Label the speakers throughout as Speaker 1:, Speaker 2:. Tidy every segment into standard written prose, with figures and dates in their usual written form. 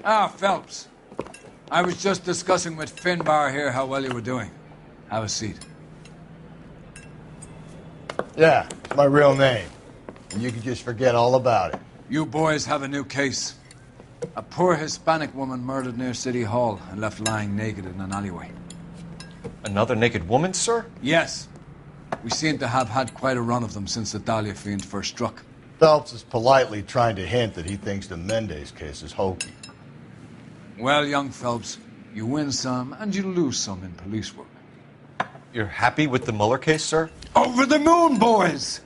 Speaker 1: Ah, Phelps. I was just discussing with Finbar here how well you were doing. Have a seat.
Speaker 2: Yeah, it's my real name. And you can just forget all about it.
Speaker 1: You boys have a new case. A poor Hispanic woman murdered near City Hall and left lying naked in an alleyway.
Speaker 3: Another naked woman, sir?
Speaker 1: Yes. We seem to have had quite a run of them since the Dahlia fiend first struck.
Speaker 2: Phelps is politely trying to hint that he thinks the Mendez case is hokey.
Speaker 1: Well, young Phelps, you win some and you lose some in police work.
Speaker 3: You're happy with the Mueller case, sir?
Speaker 1: Over the moon, boys!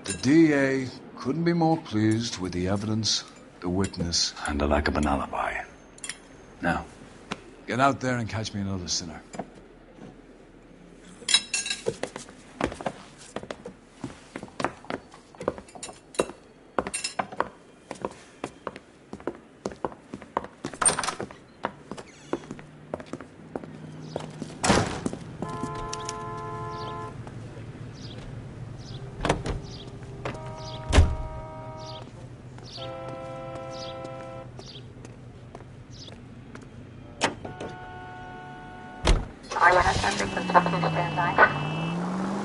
Speaker 1: The DA couldn't be more pleased with the evidence, the witness, and the lack of an alibi. Now, get out there and catch me another sinner.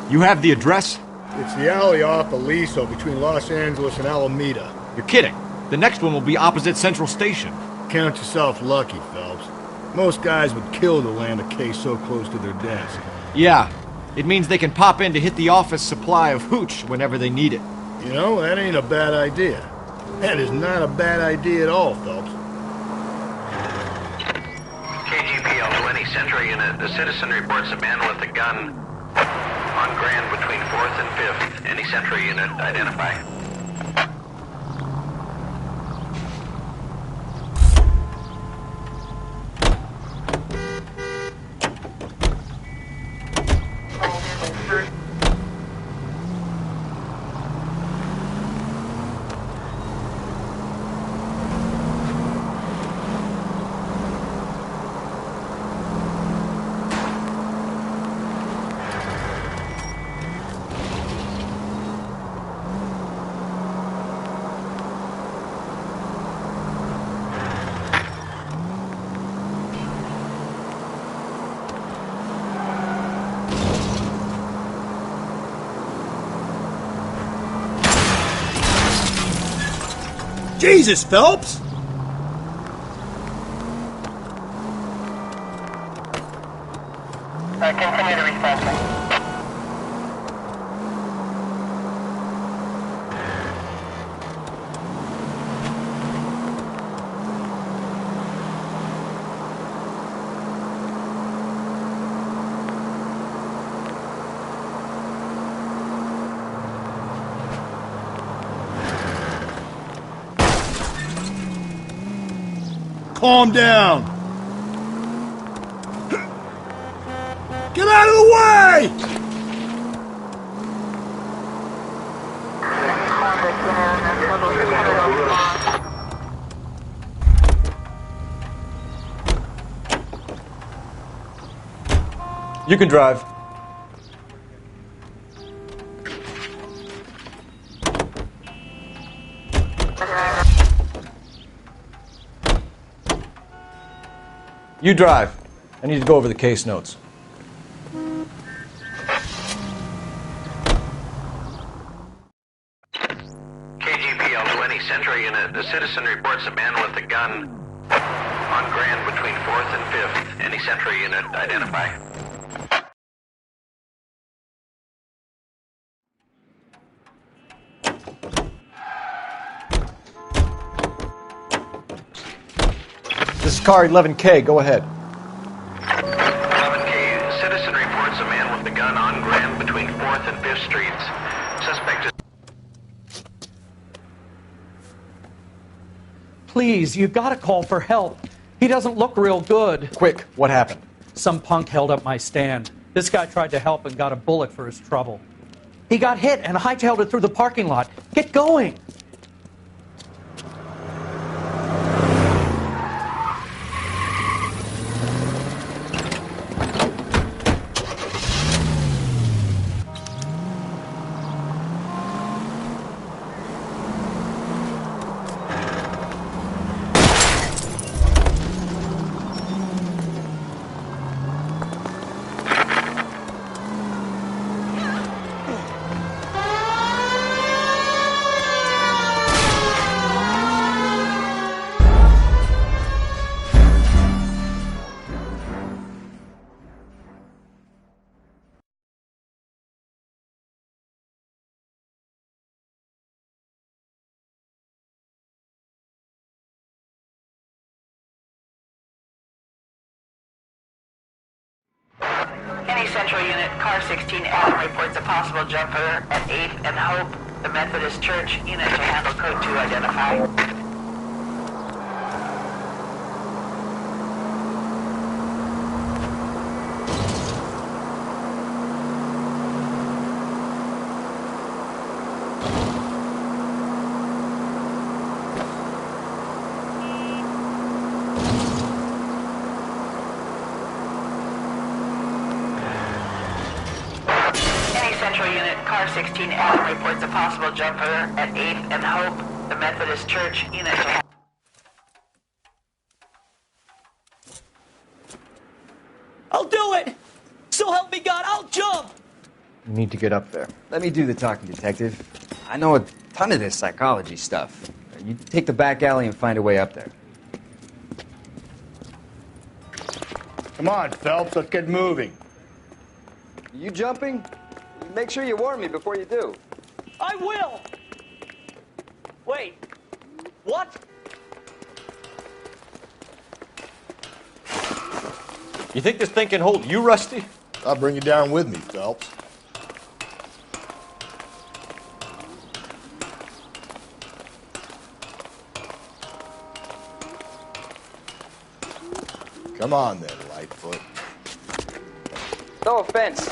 Speaker 4: You have the address?
Speaker 5: It's the alley off Aliso between Los Angeles and Alameda.
Speaker 4: You're kidding. The next one will be opposite Central Station.
Speaker 5: Count yourself lucky, Phelps. Most guys would kill to land a case so close to their desk.
Speaker 4: Yeah, it means they can pop in to hit the office supply of hooch whenever they need it.
Speaker 5: You know, that ain't a bad idea. That is not a bad idea at all, Phelps.
Speaker 6: KGPL 20 Central Unit. The citizen reports a man with a gun on Grand between 4th and 5th. Any Central Unit, identify.
Speaker 5: Jesus, Phelps!
Speaker 6: Continue to response.
Speaker 5: Calm down! Get out of the way!
Speaker 3: You can drive. You drive. I need to go over the case notes.
Speaker 6: KGPL 20 Central Unit. The citizen reports a man with a gun on Grand between 4th and 5th. Any Central Unit, identify.
Speaker 3: This is car 11K. Go ahead.
Speaker 6: 11K. Citizen reports a man with a gun on Grand between 4th and 5th Streets. Suspect is...
Speaker 7: Please, you gotta call for help. He doesn't look real good.
Speaker 3: Quick, what happened?
Speaker 7: Some punk held up my stand. This guy tried to help and got a bullet for his trouble. He got hit and hightailed it through the parking lot. Get going!
Speaker 8: Any Central Unit, Car 16 Adam reports a possible jumper at 8th and Hope, the Methodist Church. Unit to handle code 2 identify. Central Unit, Car 16 Adam reports a possible jumper at 8th and Hope, the Methodist Church. Unit to
Speaker 9: I'll do it! So help me God, I'll jump!
Speaker 3: You need to get up there.
Speaker 10: Let me do the talking, detective. I know a ton of this psychology stuff. You take the back alley and find a way up there.
Speaker 2: Come on, Phelps, let's get moving.
Speaker 10: You jumping? Make sure you warn me before you do.
Speaker 9: I will! Wait, what?
Speaker 4: You think this thing can hold you, Rusty?
Speaker 2: I'll bring you down with me, Phelps. Come on then, Lightfoot.
Speaker 10: No offense,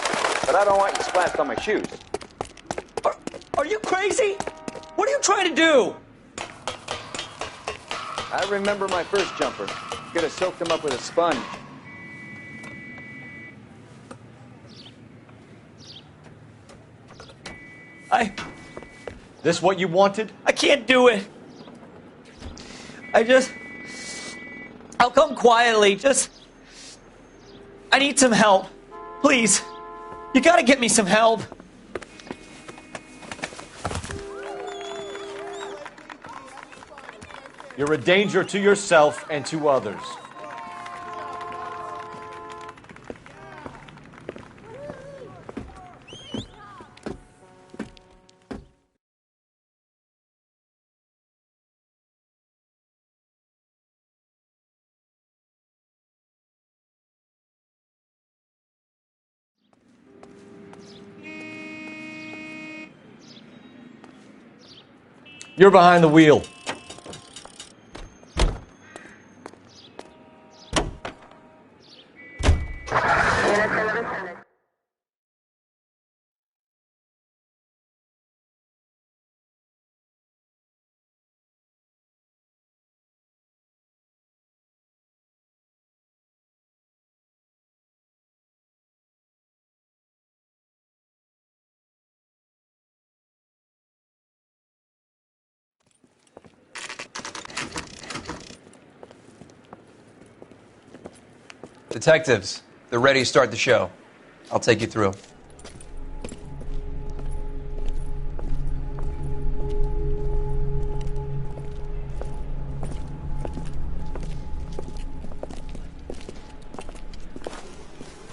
Speaker 10: but I don't want you splashed on my shoes.
Speaker 9: Are you crazy? What are you trying to do?
Speaker 10: I remember my first jumper. Could have soaked him up with a sponge.
Speaker 4: This what you wanted?
Speaker 9: I can't do it. I'll come quietly, I need some help. Please. You gotta get me some help.
Speaker 4: You're a danger to yourself and to others. You're behind the wheel.
Speaker 11: Detectives, they're ready to start the show. I'll take you through.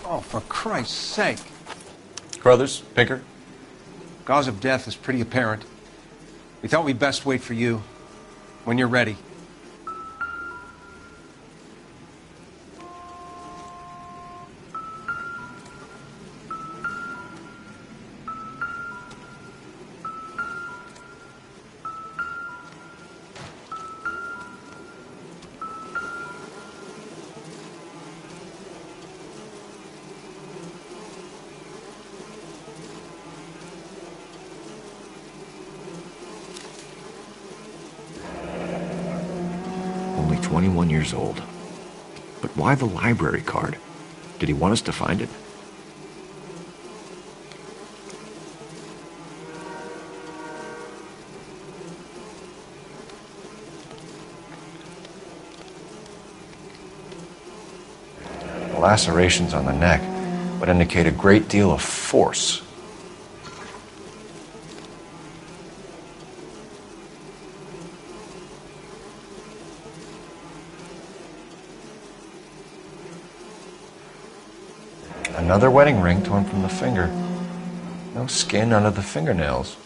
Speaker 1: Oh, for Christ's sake.
Speaker 4: Carruthers, Pinker.
Speaker 1: Cause of death is pretty apparent. We thought we'd best wait for you. When you're ready.
Speaker 12: Only 21 years old. But why the library card? Did he want us to find it?
Speaker 13: The lacerations on the neck would indicate a great deal of force. Another wedding ring torn from the finger. No skin under the fingernails.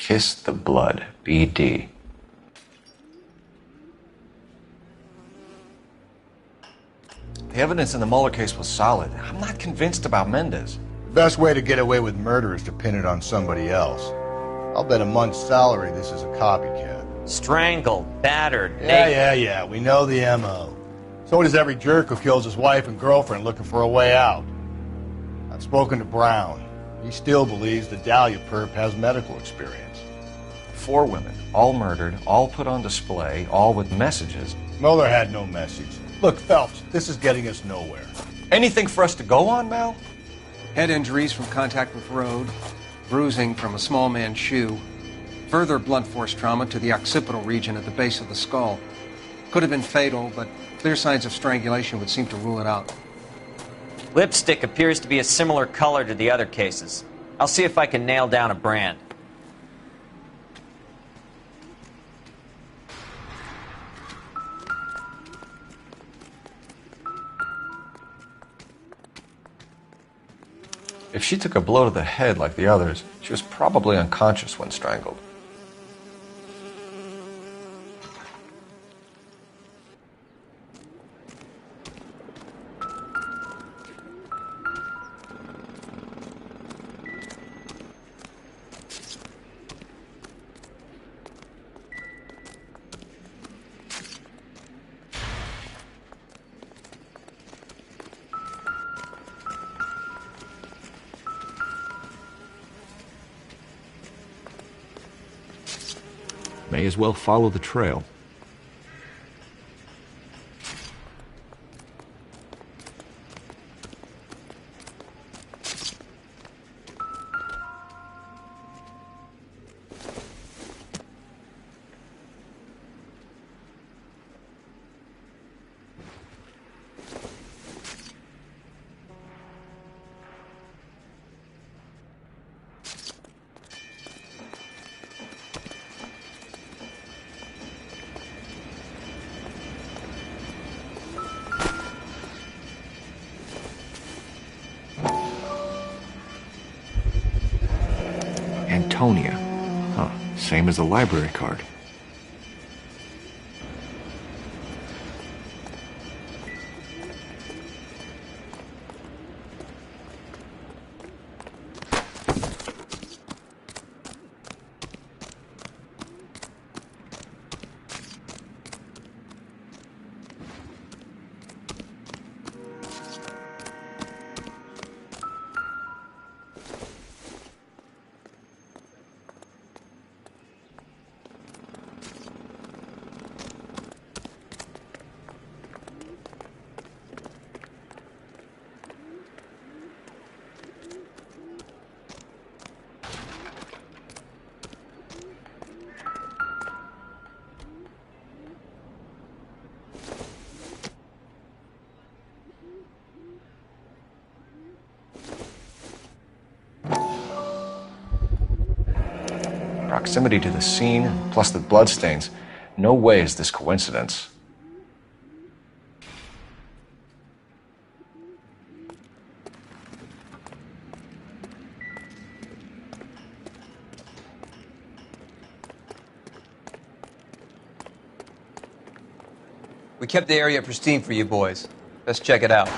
Speaker 13: Kiss the blood. BD. The evidence in the Mueller case was solid. I'm not convinced about Mendez.
Speaker 2: The best way to get away with murder is to pin it on somebody else. I'll bet a month's salary this is a copycat.
Speaker 14: Strangled, battered,
Speaker 2: Yeah, we know the M.O. So does every jerk who kills his wife and girlfriend looking for a way out. I've spoken to Brown. He still believes the Dahlia perp has medical experience.
Speaker 13: 4 women, all murdered, all put on display, all with messages.
Speaker 2: Mueller had no message. Look, Phelps, this is getting us nowhere.
Speaker 13: Anything for us to go on, Mal?
Speaker 15: Head injuries from contact with road, bruising from a small man's shoe, further blunt force trauma to the occipital region at the base of the skull. Could have been fatal, but clear signs of strangulation would seem to rule it out.
Speaker 14: Lipstick appears to be a similar color to the other cases. I'll see if I can nail down a brand.
Speaker 13: If she took a blow to the head like the others, she was probably unconscious when strangled.
Speaker 12: May as well follow the trail. Antonia. Huh. Same as the library card.
Speaker 13: Proximity to the scene, plus the bloodstains. No way is this coincidence.
Speaker 11: We kept the area pristine for you boys. Let's check it out.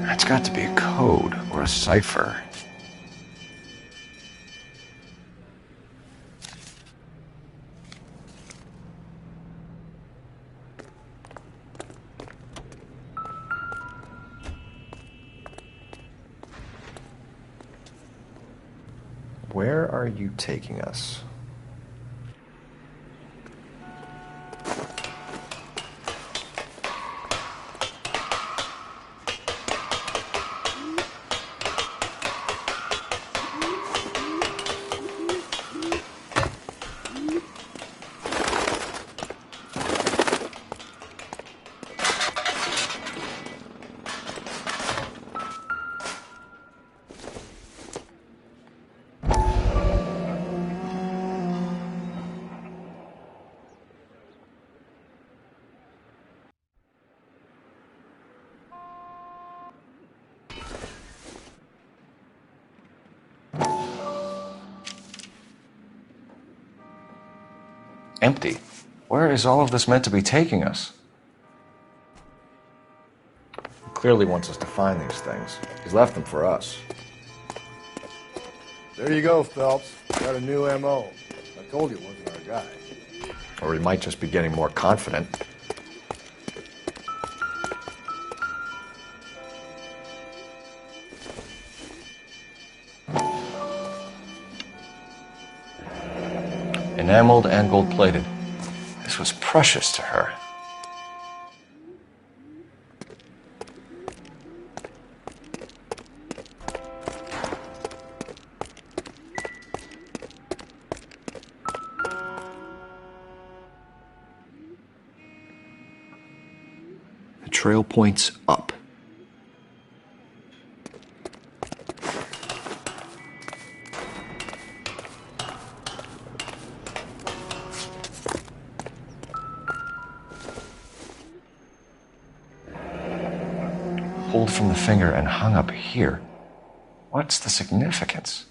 Speaker 13: That's got to be a code or a cipher. Where are you taking us? empty. Where is all of this meant to be taking us?
Speaker 12: He clearly wants us to find these things. He's left them for us.
Speaker 2: There you go, Phelps. Got a new M.O. I told you it wasn't our guy.
Speaker 12: Or he might just be getting more confident.
Speaker 13: Enameled and gold-plated. This was precious to her.
Speaker 12: The trail points up.
Speaker 13: Pulled from the finger and hung up here. What's the significance?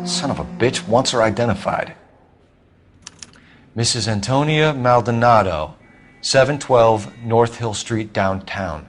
Speaker 13: Son of a bitch wants her identified. Mrs. Antonia Maldonado, 712 North Hill Street, downtown.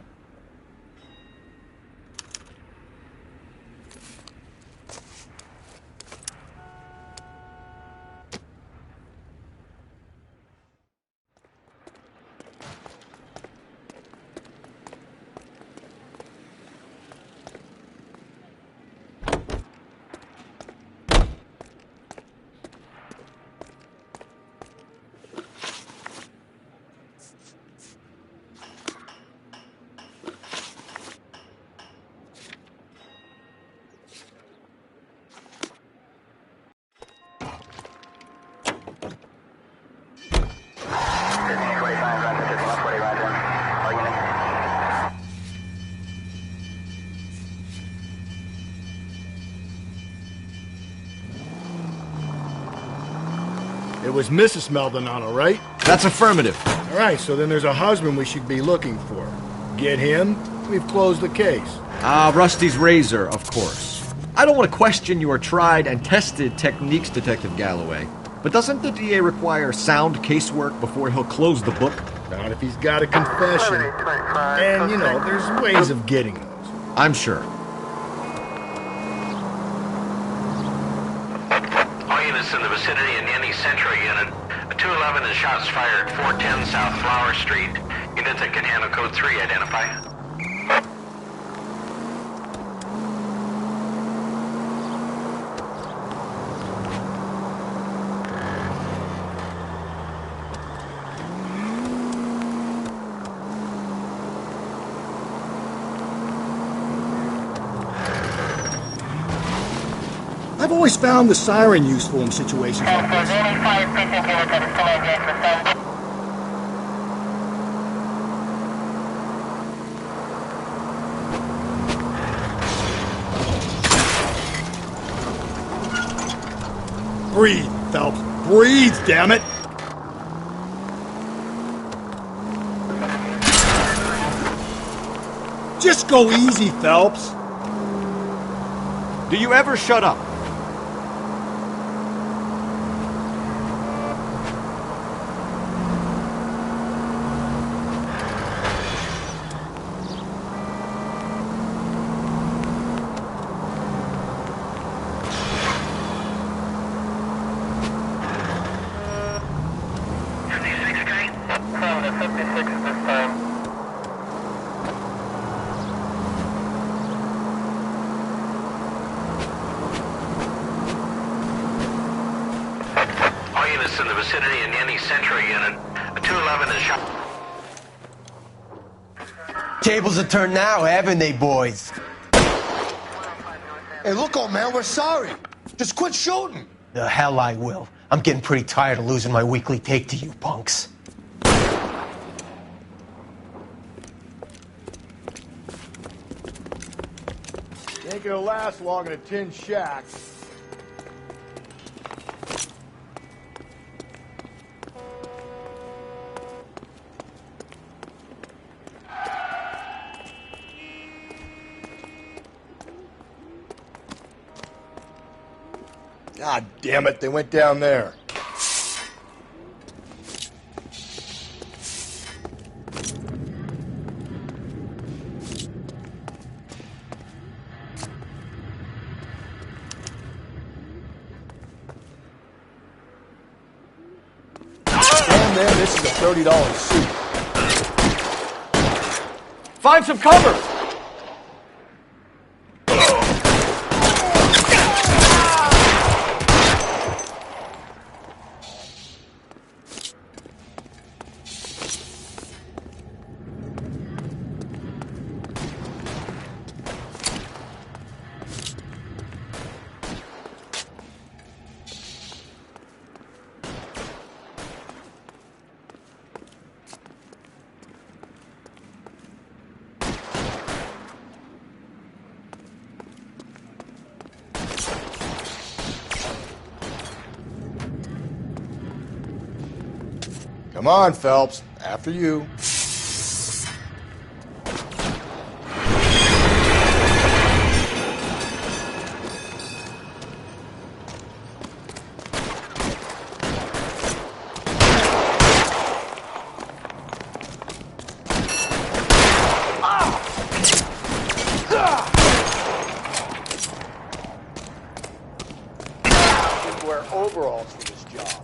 Speaker 5: It was Mrs. Maldonado, right?
Speaker 12: That's affirmative.
Speaker 5: All right, so then there's a husband we should be looking for. Get him, we've closed the case.
Speaker 4: Rusty's razor, of course. I don't want to question your tried and tested techniques, Detective Galloway. But doesn't the DA require sound casework before he'll close the book?
Speaker 5: Not if he's got a confession. And, you know, there's ways of getting those.
Speaker 4: I'm sure.
Speaker 6: All units in the vicinity in any Central unit. A 211 and shots fired 410 South Flower Street. Units that can handle code 3 identify.
Speaker 5: I've always found the siren useful in situations like this. Breathe, Phelps. Breathe, damn it! Just go easy, Phelps.
Speaker 4: Do you ever shut up?
Speaker 6: In the vicinity in any Central unit. A 211 is shot.
Speaker 16: Tables are turned now, haven't they, boys? Hey, look, old man, we're sorry. Just quit shooting. The hell I will. I'm getting pretty tired of losing my weekly take to you punks.
Speaker 2: Take it'll last long in a tin shack. God damn it, they went down there. Damn, man, this is a $30 suit.
Speaker 4: Find some cover!
Speaker 2: Come on, Phelps. After you. Should wear overalls for this job.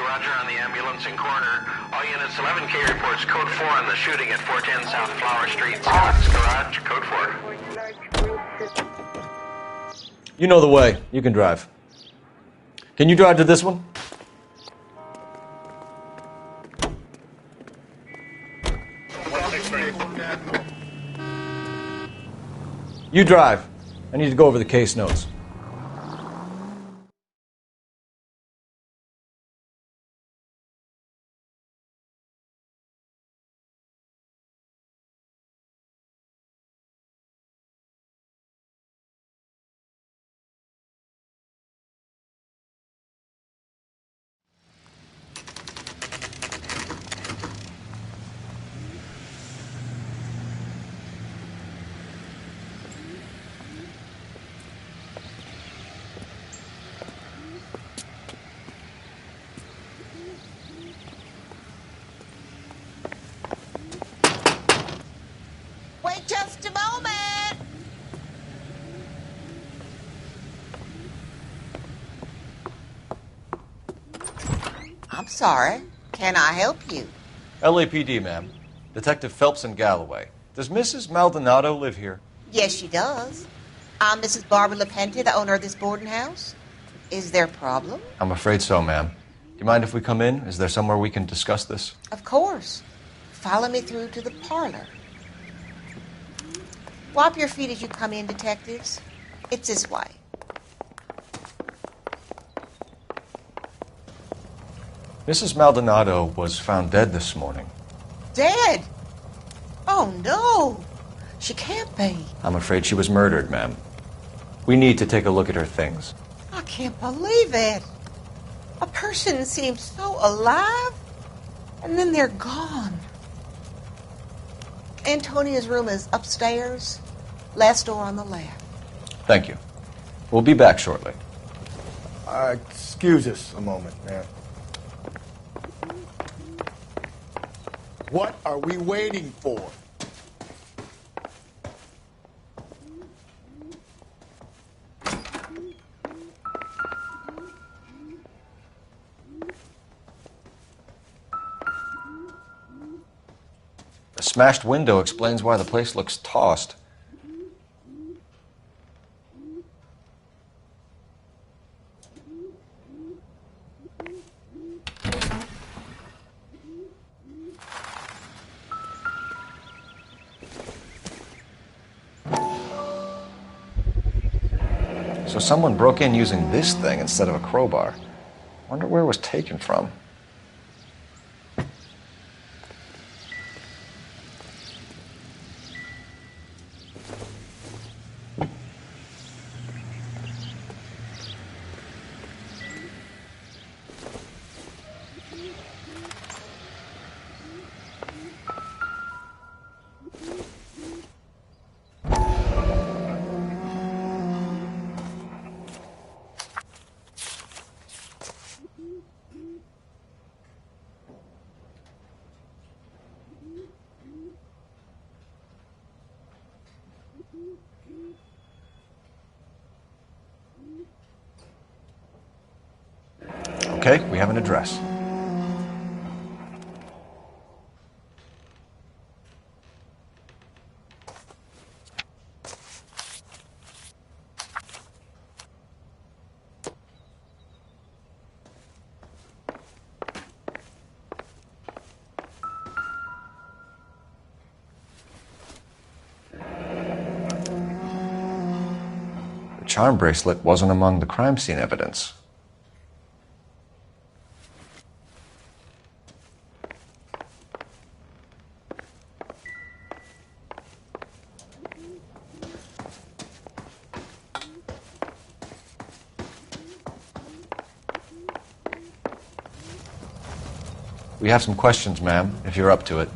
Speaker 6: Roger on the ambulance and coroner. All units, 11K reports code 4 on the shooting at 410 South Flower Street, Scott's Garage, code 4.
Speaker 3: You know the way. You can drive. Can you drive to this one? You drive. I need to go over the case notes.
Speaker 17: Wait just a moment. I'm sorry. Can I help you?
Speaker 13: LAPD, ma'am. Detective Phelps and Galloway. Does Mrs. Maldonado live here?
Speaker 17: Yes, she does. I'm Mrs. Barbara LaPente, the owner of this boarding house. Is there a problem?
Speaker 13: I'm afraid so, ma'am. Do you mind if we come in? Is there somewhere we can discuss this?
Speaker 17: Of course. Follow me through to the parlor. Wipe your feet as you come in, detectives. It's this way.
Speaker 13: Mrs. Maldonado was found dead this morning.
Speaker 17: Dead? Oh, no. She can't be.
Speaker 13: I'm afraid she was murdered, ma'am. We need to take a look at her things.
Speaker 17: I can't believe it. A person seems so alive, and then they're gone. Antonia's room is upstairs, last door on the left.
Speaker 13: Thank you. We'll be back shortly.
Speaker 2: Excuse us a moment, ma'am. What are we waiting for?
Speaker 13: The smashed window explains why the place looks tossed. So someone broke in using this thing instead of a crowbar. Wonder where it was taken from. Okay, we have an address. The charm bracelet wasn't among the crime scene evidence. We have some questions, ma'am, if you're up to it.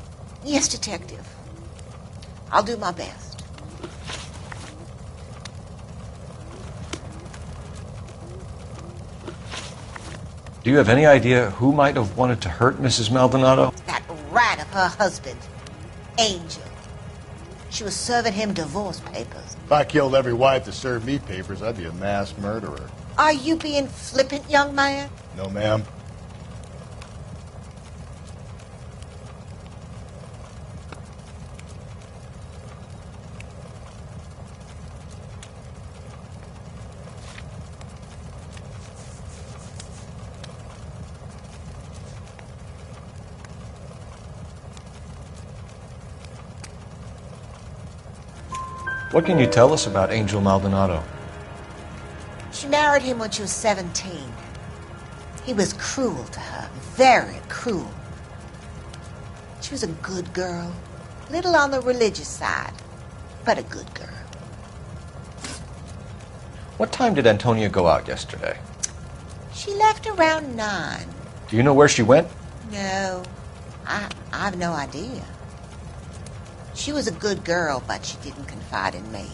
Speaker 17: Yes, Detective. I'll do my best.
Speaker 13: Do you have any idea who might have wanted to hurt Mrs. Maldonado?
Speaker 17: That rat of her husband, Angel. She was serving him divorce papers.
Speaker 2: If I killed every wife that served me papers, I'd be a mass murderer.
Speaker 17: Are you being flippant, young man?
Speaker 2: No, ma'am.
Speaker 13: What can you tell us about Angel Maldonado?
Speaker 17: She married him when she was 17. He was cruel to her, very cruel. She was a good girl, little on the religious side, but a good girl.
Speaker 13: What time did Antonia go out yesterday?
Speaker 17: She left around 9.
Speaker 13: Do you know where she went?
Speaker 17: No, I have no idea. She was a good girl, but she didn't confide in me.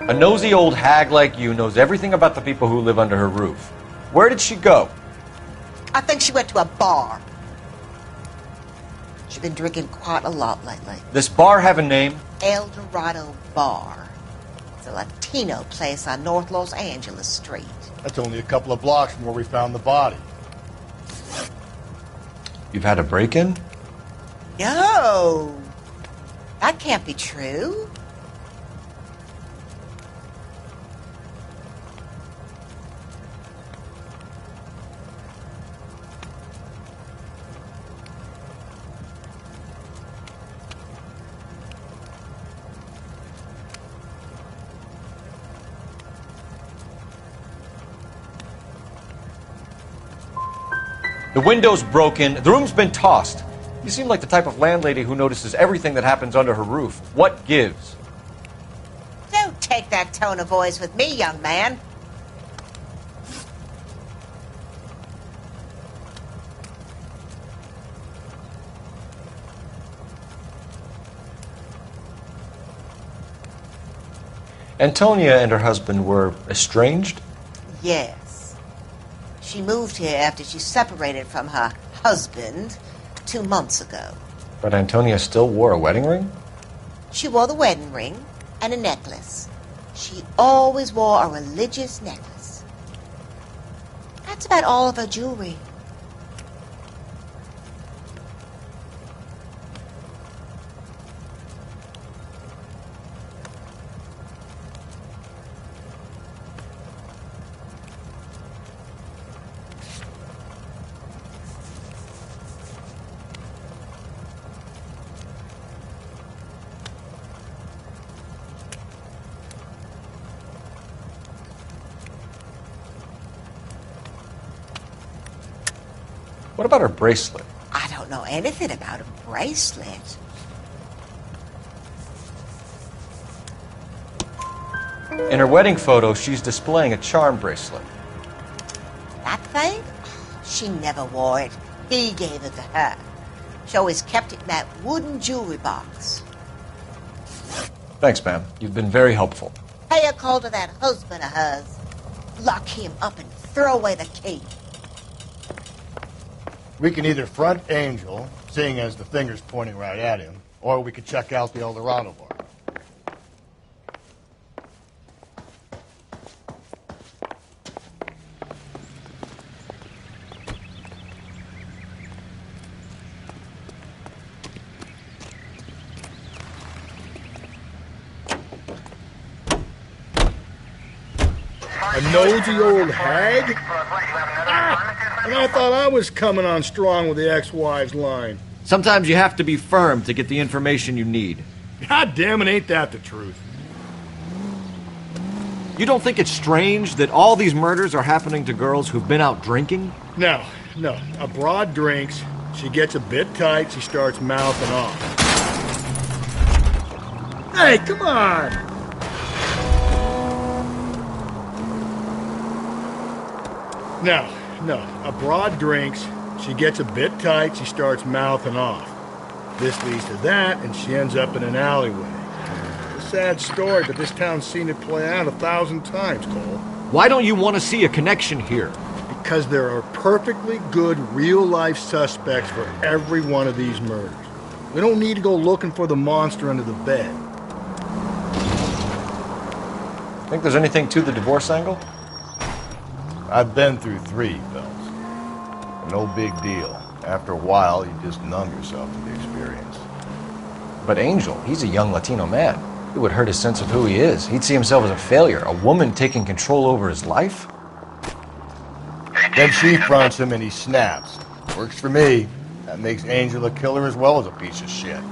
Speaker 13: A nosy old hag like you knows everything about the people who live under her roof. Where did she go?
Speaker 17: I think she went to a bar. She's been drinking quite a lot lately.
Speaker 13: This bar have a name?
Speaker 17: El Dorado Bar. It's a Latino place on North Los Angeles Street.
Speaker 2: That's only a couple of blocks from where we found the body.
Speaker 13: You've had a break-in?
Speaker 17: No, that can't be true.
Speaker 13: The window's broken. The room's been tossed. You seem like the type of landlady who notices everything that happens under her roof. What gives?
Speaker 17: Don't take that tone of voice with me, young man.
Speaker 13: Antonia and her husband were estranged?
Speaker 17: Yes. She moved here after she separated from her husband 2 months ago.
Speaker 13: But Antonia still wore a wedding ring?
Speaker 17: She wore the wedding ring and a necklace. She always wore a religious necklace. That's about all of her jewelry.
Speaker 13: What about her bracelet?
Speaker 17: I don't know anything about a bracelet.
Speaker 13: In her wedding photo, she's displaying a charm bracelet.
Speaker 17: That thing? She never wore it. He gave it to her. She always kept it in that wooden jewelry box.
Speaker 13: Thanks, ma'am. You've been very helpful.
Speaker 17: Pay a call to that husband of hers. Lock him up and throw away the key.
Speaker 2: We can either front Angel, seeing as the finger's pointing right at him, or we could check out the Eldorado bar.
Speaker 5: A nosy old hag? Ah, and I thought I was coming on strong with the ex-wives line.
Speaker 4: Sometimes you have to be firm to get the information you need.
Speaker 5: God damn it, ain't that the truth?
Speaker 4: You don't think it's strange that all these murders are happening to girls who've been out drinking?
Speaker 5: No. A broad drinks, she gets a bit tight, she starts mouthing off. Hey, come on! No. A broad drinks, she gets a bit tight, she starts mouthing off. This leads to that, and she ends up in an alleyway. It's a sad story, but this town's seen it play out 1,000 times, Cole.
Speaker 4: Why don't you want to see a connection here?
Speaker 5: Because there are perfectly good real-life suspects for every one of these murders. We don't need to go looking for the monster under the bed.
Speaker 13: Think there's anything to the divorce angle?
Speaker 2: I've been through 3, Phelps. No big deal. After a while, you just numb yourself to the experience.
Speaker 13: But Angel, he's a young Latino man. It would hurt his sense of who he is. He'd see himself as a failure, a woman taking control over his life.
Speaker 2: Then she fronts him and he snaps. Works for me. That makes Angel a killer as well as a piece of shit.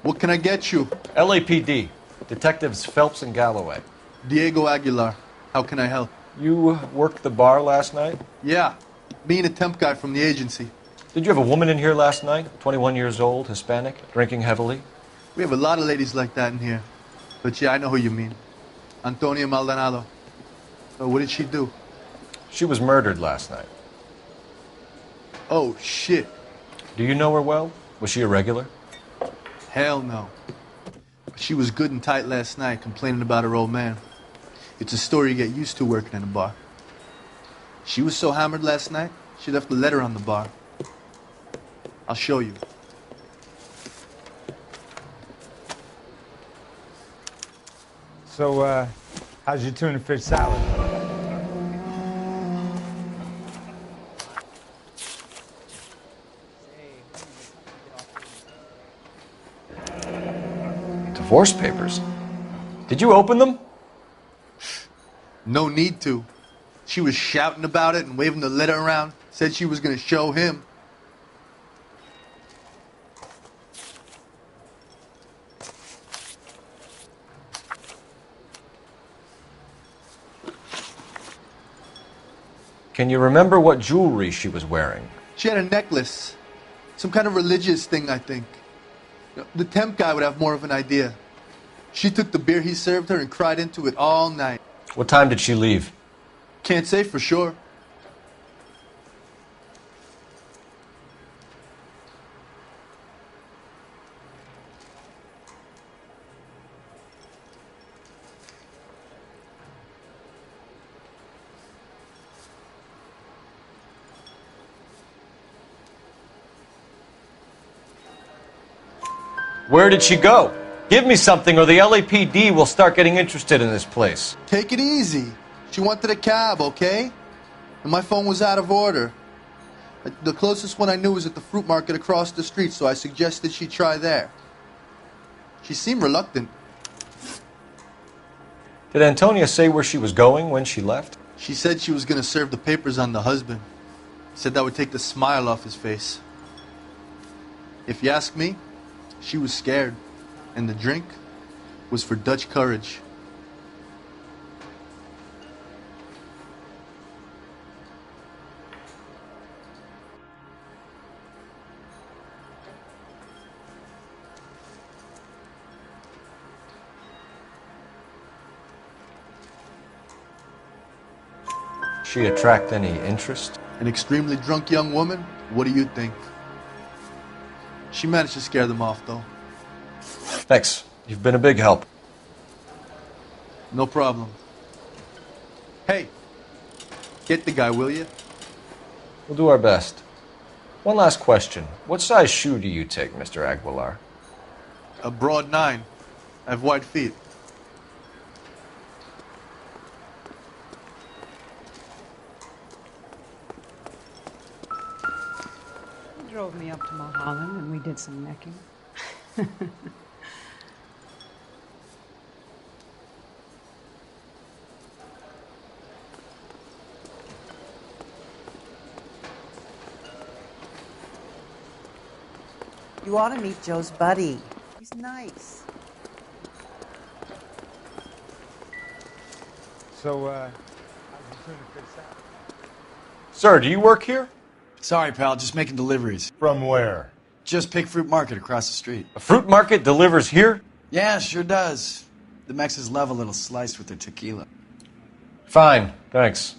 Speaker 18: What can I get you?
Speaker 13: LAPD. Detectives Phelps and Galloway.
Speaker 18: Diego Aguilar. How can I help?
Speaker 13: You worked the bar last night?
Speaker 18: Yeah. Me and a temp guy from the agency.
Speaker 13: Did you have a woman in here last night? 21 years old, Hispanic, drinking heavily?
Speaker 18: We have a lot of ladies like that in here. But yeah, I know who you mean. Antonia Maldonado. So what did she do?
Speaker 13: She was murdered last night.
Speaker 18: Oh, shit.
Speaker 13: Do you know her well? Was she a regular?
Speaker 18: Hell no. But she was good and tight last night, complaining about her old man. It's a story you get used to working in a bar. She was so hammered last night, she left a letter on the bar. I'll show you.
Speaker 19: So, how's your tuna fish salad?
Speaker 13: Divorce papers? Did you open them?
Speaker 18: No need to. She was shouting about it and waving the letter around. Said she was going to show him.
Speaker 13: Can you remember what jewelry she was wearing?
Speaker 18: She had a necklace. Some kind of religious thing, I think. The temp guy would have more of an idea. She took the beer he served her and cried into it all night.
Speaker 13: What time did she leave?
Speaker 18: Can't say for sure.
Speaker 13: Where did she go? Give me something or the LAPD will start getting interested in this place.
Speaker 18: Take it easy. She wanted a cab, okay? And my phone was out of order. The closest one I knew was at the fruit market across the street, so I suggested she try there. She seemed reluctant.
Speaker 13: Did Antonia say where she was going when she left?
Speaker 18: She said she was going to serve the papers on the husband. Said that would take the smile off his face. If you ask me, She was scared, and the drink was for Dutch courage.
Speaker 13: She attract any interest?
Speaker 18: An extremely drunk young woman? What do you think? She managed to scare them off, though.
Speaker 13: Thanks. You've been a big help.
Speaker 18: No problem. Hey, get the guy, will you?
Speaker 13: We'll do our best. One last question. What size shoe do you take, Mr. Aguilar?
Speaker 18: A broad 9. I have wide feet.
Speaker 20: He drove me up to Mulholland and we did some necking.
Speaker 17: You ought to meet Joe's buddy. He's nice.
Speaker 19: So, how's you doing to fix that?
Speaker 13: Sir, do you work here?
Speaker 21: Sorry, pal, just making deliveries.
Speaker 5: From where?
Speaker 21: Just Pig Fruit Market across the street.
Speaker 13: A fruit market delivers here?
Speaker 21: Yeah, sure does. The Mexes love a little slice with their tequila.
Speaker 13: Fine, thanks.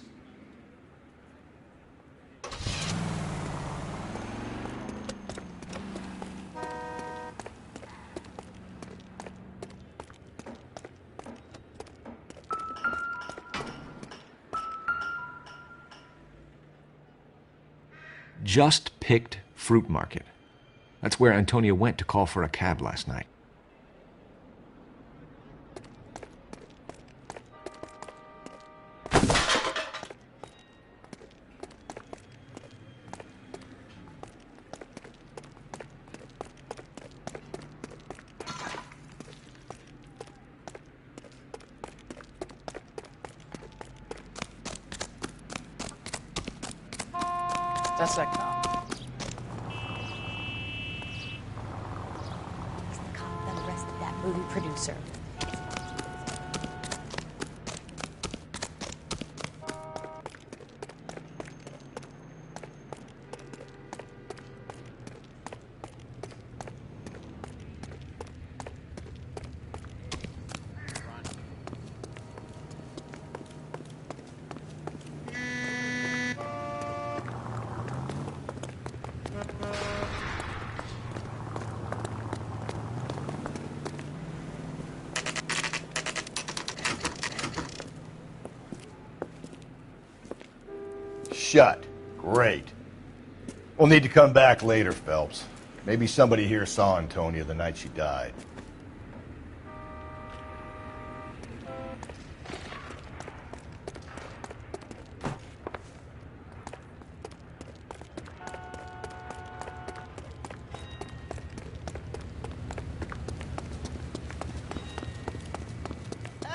Speaker 12: Just Picked Fruit Market. That's where Antonia went to call for a cab last night.
Speaker 7: That's that cop.
Speaker 22: It's the cop that arrested that movie producer.
Speaker 5: Shut. Great. We'll need to come back later, Phelps. Maybe somebody here saw Antonia the night she died.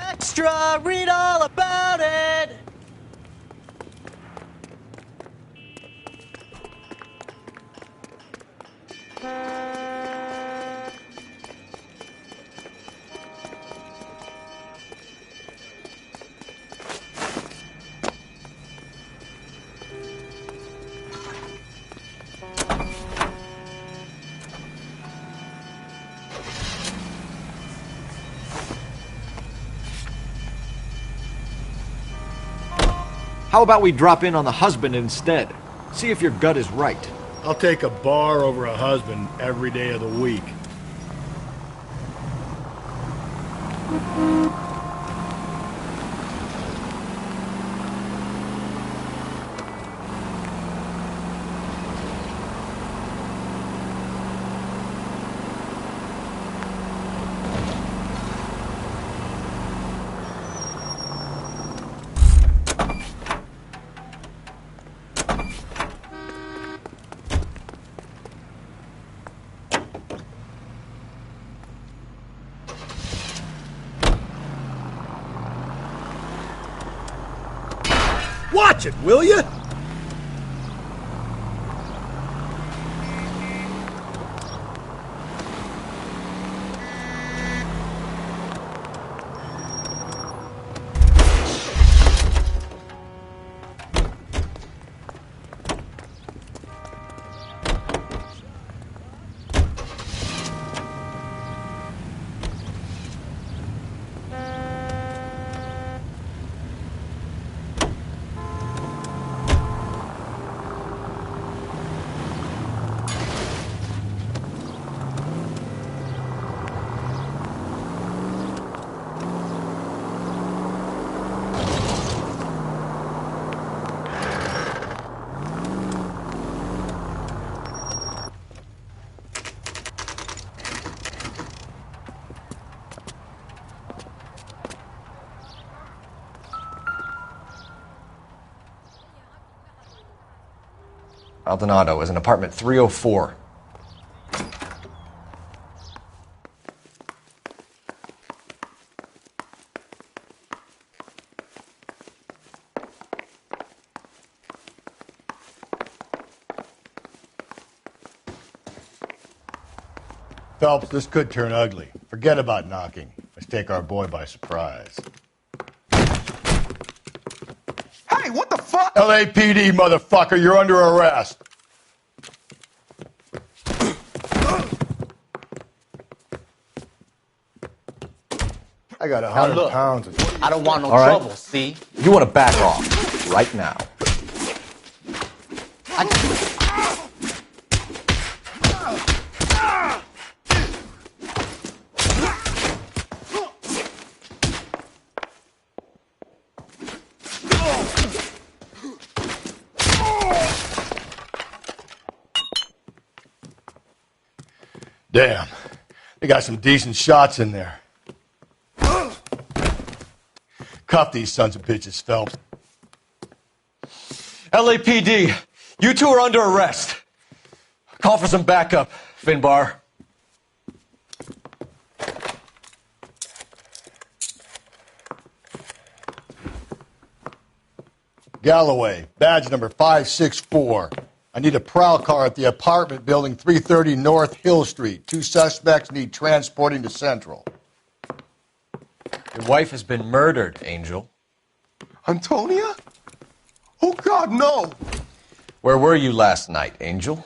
Speaker 9: Extra, read all about it!
Speaker 4: How about we drop in on the husband instead? See if your gut is right.
Speaker 5: I'll take a bar over a husband every day of the week. Watch it, will you?
Speaker 13: Maldonado is in apartment 304.
Speaker 2: Phelps, this could turn ugly. Forget about knocking. Let's take our boy by surprise.
Speaker 8: Hey, what the fuck?
Speaker 2: LAPD, motherfucker, you're under arrest. I got 100 pounds of...
Speaker 10: I don't want no
Speaker 13: All right.
Speaker 10: trouble, see?
Speaker 13: You want to back off right now.
Speaker 2: Damn. They got some decent shots in there. Cuff these sons of bitches, Phelps.
Speaker 13: LAPD, you two are under arrest. Call for some backup, Finbar.
Speaker 2: Galloway, badge number 564. I need a prowl car at the apartment building 330 North Hill Street. 2 suspects need transporting to Central.
Speaker 13: Your wife has been murdered, Angel.
Speaker 8: Antonia? Oh, God, no!
Speaker 13: Where were you last night, Angel?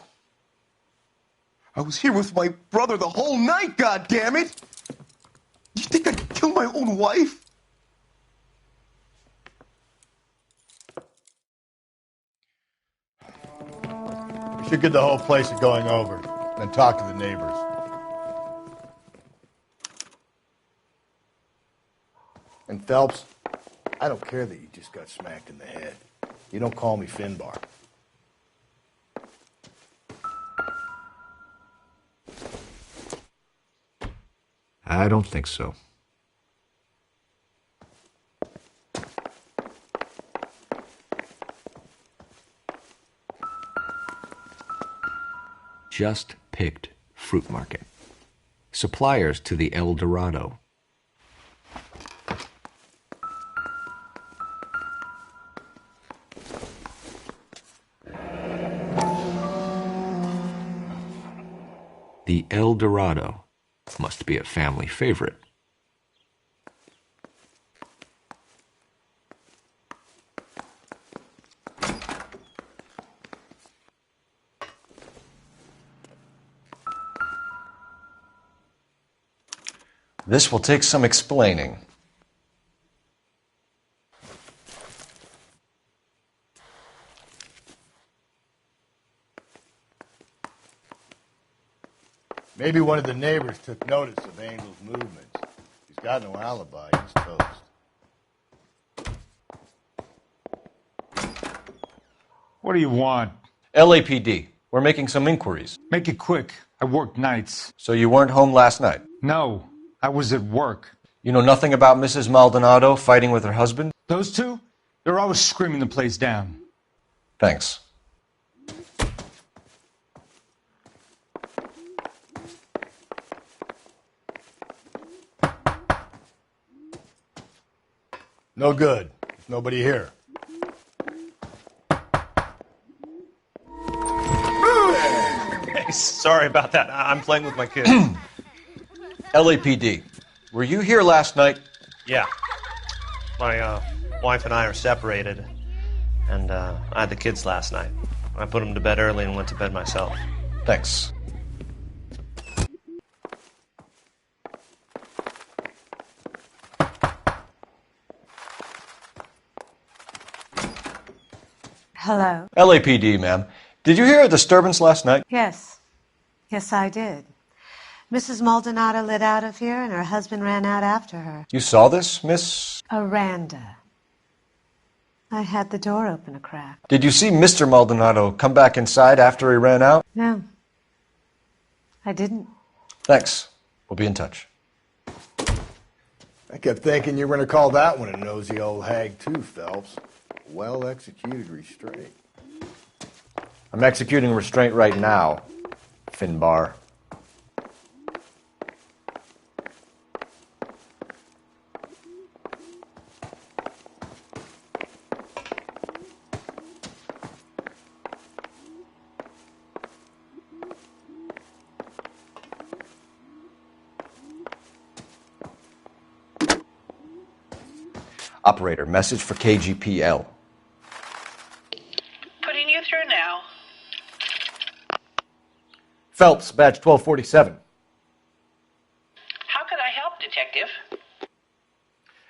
Speaker 8: I was here with my brother the whole night, goddammit! You think I'd kill my own wife?
Speaker 2: We should get the whole place a going over, then talk to the neighbors. And Phelps, I don't care that you just got smacked in the head. You don't call me Finbar.
Speaker 12: I don't think so. Just picked fruit market. Suppliers to the El Dorado. The El Dorado must be a family favorite.
Speaker 13: This will take some explaining.
Speaker 2: Maybe one of the neighbors took notice of Angel's movements. He's got no alibi. He's toast.
Speaker 19: What do you want?
Speaker 13: LAPD, we're making some inquiries.
Speaker 19: Make it quick. I work nights.
Speaker 13: So you weren't home last night?
Speaker 19: No, I was at work.
Speaker 13: You know nothing about Mrs. Maldonado fighting with her husband?
Speaker 19: Those two? They're always screaming the place down.
Speaker 13: Thanks.
Speaker 2: No good. There's nobody here.
Speaker 23: Sorry about that. I'm playing with my kids.
Speaker 13: LAPD, were you here last night?
Speaker 23: Yeah. My wife and I are separated, and I had the kids last night. I put them to bed early and went to bed myself.
Speaker 13: Thanks.
Speaker 20: Hello?
Speaker 13: LAPD, ma'am. Did you hear a disturbance last night?
Speaker 20: Yes. Yes, I did. Mrs. Maldonado lit out of here, and her husband ran out after her.
Speaker 13: You saw this, Miss?
Speaker 20: Aranda. I had the door open a crack.
Speaker 13: Did you see Mr. Maldonado come back inside after he ran out?
Speaker 20: No. I didn't.
Speaker 13: Thanks. We'll be in touch.
Speaker 2: I kept thinking you were going to call that one a nosy old hag, too, Phelps. Well-executed restraint.
Speaker 13: I'm executing restraint right now, Finbar. Operator, message for KGPL.
Speaker 1: Putting you through now.
Speaker 13: Phelps, badge 1247.
Speaker 1: How can I help, Detective?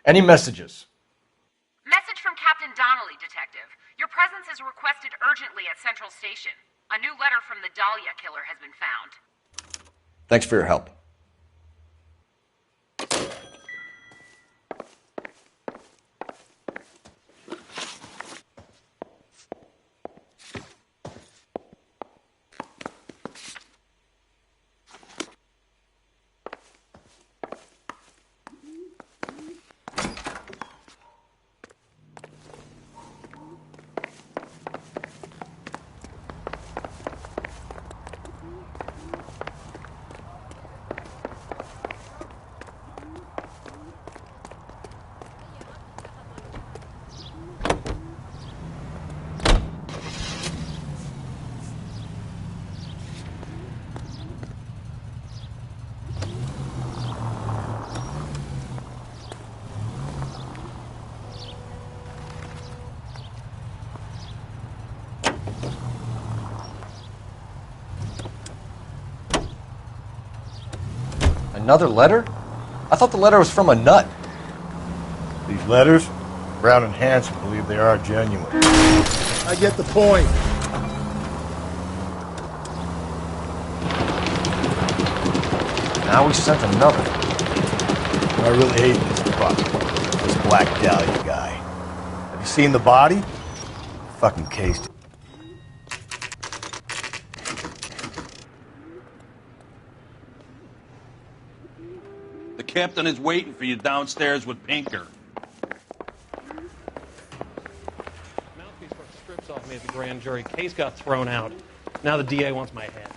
Speaker 13: Any messages?
Speaker 10: Message from Captain Donnelly, Detective. Your presence is requested urgently at Central Station. A new letter from the Dahlia killer has been found.
Speaker 13: Thanks for your help. Another letter? I thought the letter was from a nut.
Speaker 2: These letters, Brown and Hanson believe they are genuine.
Speaker 5: I get the point.
Speaker 13: Now we sent another.
Speaker 2: I really hate this fuck. This Black Dahlia guy. Have you seen the body? Fucking cased.
Speaker 15: The captain is waiting for you downstairs with Pinker.
Speaker 23: Mouthpiece took strips off me at the grand jury. Case got thrown out. Now the DA wants my head.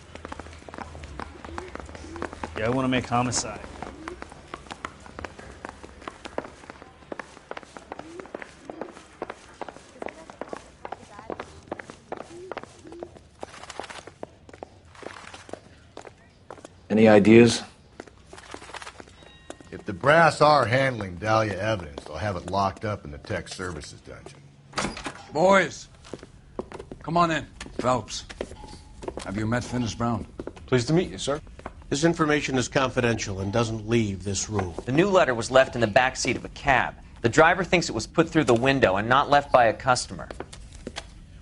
Speaker 24: Yeah, I want to make homicide.
Speaker 12: Any ideas?
Speaker 2: If the brass are handling Dahlia evidence, they'll have it locked up in the tech services dungeon.
Speaker 25: Boys, come on in. Phelps, have you met Finis Brown?
Speaker 13: Pleased to meet you, sir.
Speaker 26: This information is confidential and doesn't leave this room.
Speaker 14: The new letter was left in the back seat of a cab. The driver thinks it was put through the window and not left by a customer.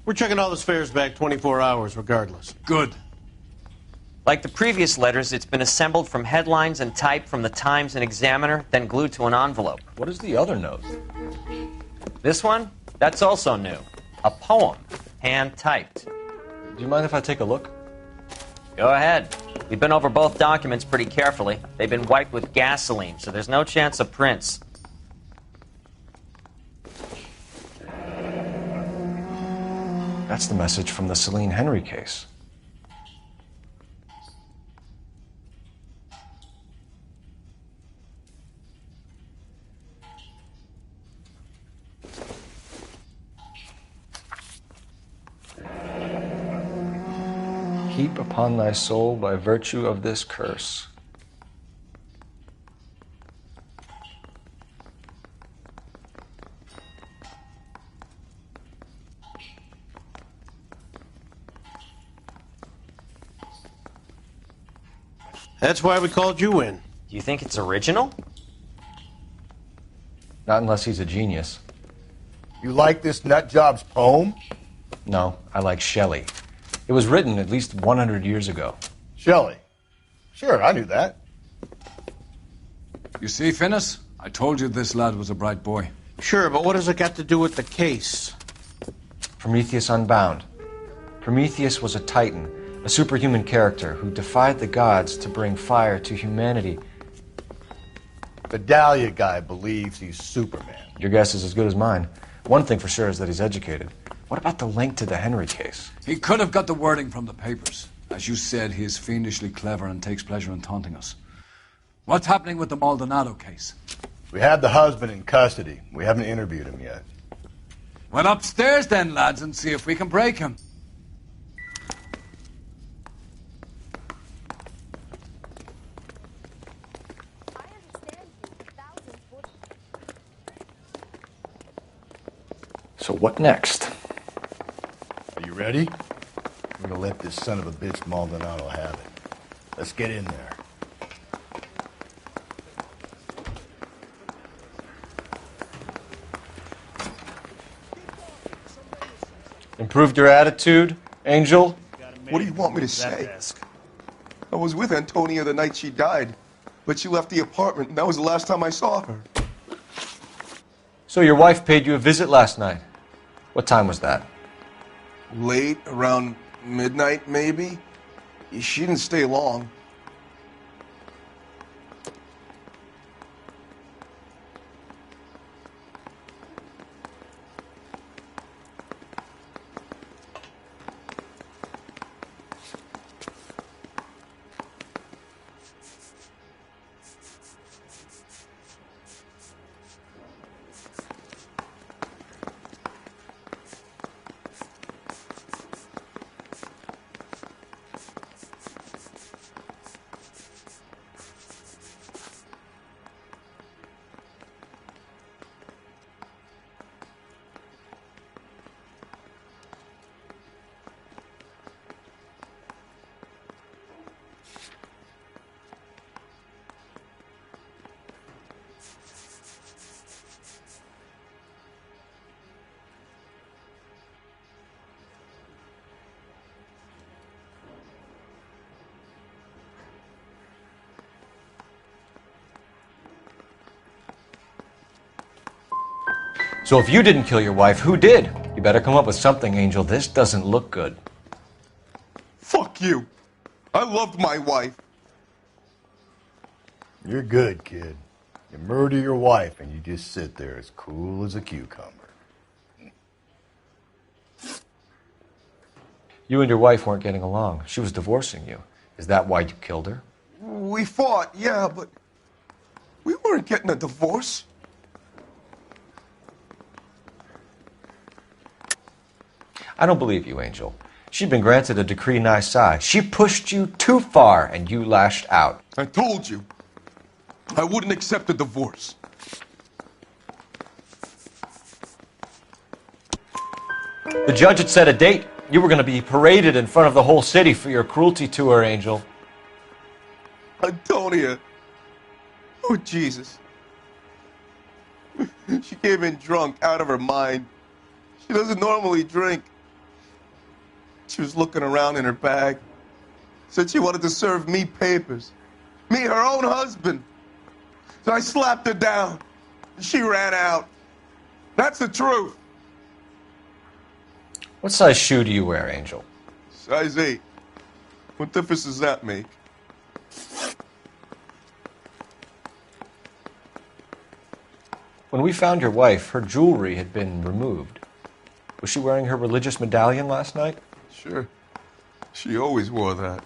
Speaker 26: We're checking all this fares back 24 hours regardless.
Speaker 25: Good.
Speaker 14: Like the previous letters, it's been assembled from headlines and typed from the Times and Examiner, then glued to an envelope.
Speaker 13: What is the other note?
Speaker 14: This one? That's also new. A poem, hand-typed.
Speaker 13: Do you mind if I take a look?
Speaker 14: Go ahead. We've been over both documents pretty carefully. They've been wiped with gasoline, so there's no chance of prints.
Speaker 13: That's the message from the Celine Henry case. Heap upon thy soul by virtue of this curse.
Speaker 26: That's why we called you in.
Speaker 14: Do you think it's original?
Speaker 13: Not unless he's a genius.
Speaker 2: You like this nutjob's poem?
Speaker 13: No, I like Shelley. It was written at least 100 years ago.
Speaker 2: Shelley? Sure, I knew that.
Speaker 25: You see, Finis? I told you this lad was a bright boy.
Speaker 26: Sure, but what has it got to do with the case?
Speaker 13: Prometheus Unbound. Prometheus was a titan, a superhuman character who defied the gods to bring fire to humanity.
Speaker 2: The Dahlia guy believes he's Superman.
Speaker 13: Your guess is as good as mine. One thing for sure is that he's educated. What about the link to the Henry case?
Speaker 25: He could have got the wording from the papers. As you said, he is fiendishly clever and takes pleasure in taunting us. What's happening with the Maldonado case?
Speaker 2: We have the husband in custody. We haven't interviewed him yet.
Speaker 25: Well, upstairs then, lads, and see if we can break him.
Speaker 13: So what next?
Speaker 2: Are you ready? I'm gonna let this son of a bitch Maldonado have it. Let's get in there.
Speaker 13: Improved your attitude, Angel?
Speaker 8: What do you want me to say? I was with Antonia the night she died, but she left the apartment, and that was the last time I saw her.
Speaker 13: So your wife paid you a visit last night. What time was that?
Speaker 8: Late, around midnight, maybe? She didn't stay long.
Speaker 13: So if you didn't kill your wife, who did? You better come up with something, Angel. This doesn't look good.
Speaker 8: Fuck you. I loved my wife.
Speaker 2: You're good, kid. You murder your wife and you just sit there as cool as a cucumber.
Speaker 13: You and your wife weren't getting along. She was divorcing you. Is that why you killed her?
Speaker 8: We fought, yeah, but we weren't getting a divorce.
Speaker 13: I don't believe you, Angel. She'd been granted a decree nisi. She pushed you too far, and you lashed out.
Speaker 8: I told you. I wouldn't accept a divorce.
Speaker 13: The judge had set a date. You were going to be paraded in front of the whole city for your cruelty to her, Angel.
Speaker 8: Antonia. Oh, Jesus. She came in drunk, out of her mind. She doesn't normally drink. She was looking around in her bag. Said she wanted to serve me papers. Me, her own husband. So I slapped her down. She ran out. That's the truth.
Speaker 13: What size shoe do you wear, Angel?
Speaker 8: Size 8. What difference does that make?
Speaker 13: When we found your wife, her jewelry had been removed. Was she wearing her religious medallion last night?
Speaker 8: Sure. She always wore that.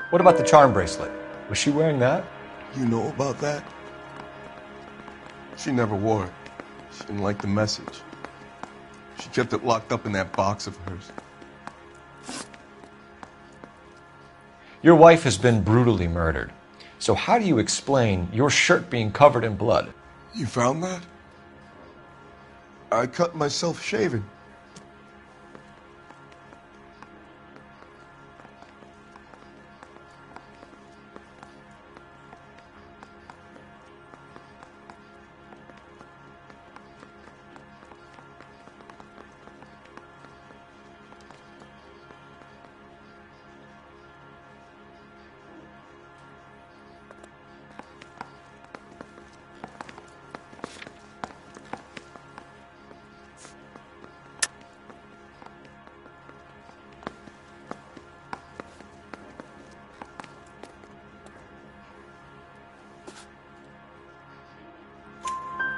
Speaker 13: What about the charm bracelet? Was she wearing that?
Speaker 8: You know about that? She never wore it. She didn't like the message. She kept it locked up in that box of hers.
Speaker 13: Your wife has been brutally murdered. So how do you explain your shirt being covered in blood?
Speaker 8: You found that? I cut myself shaving.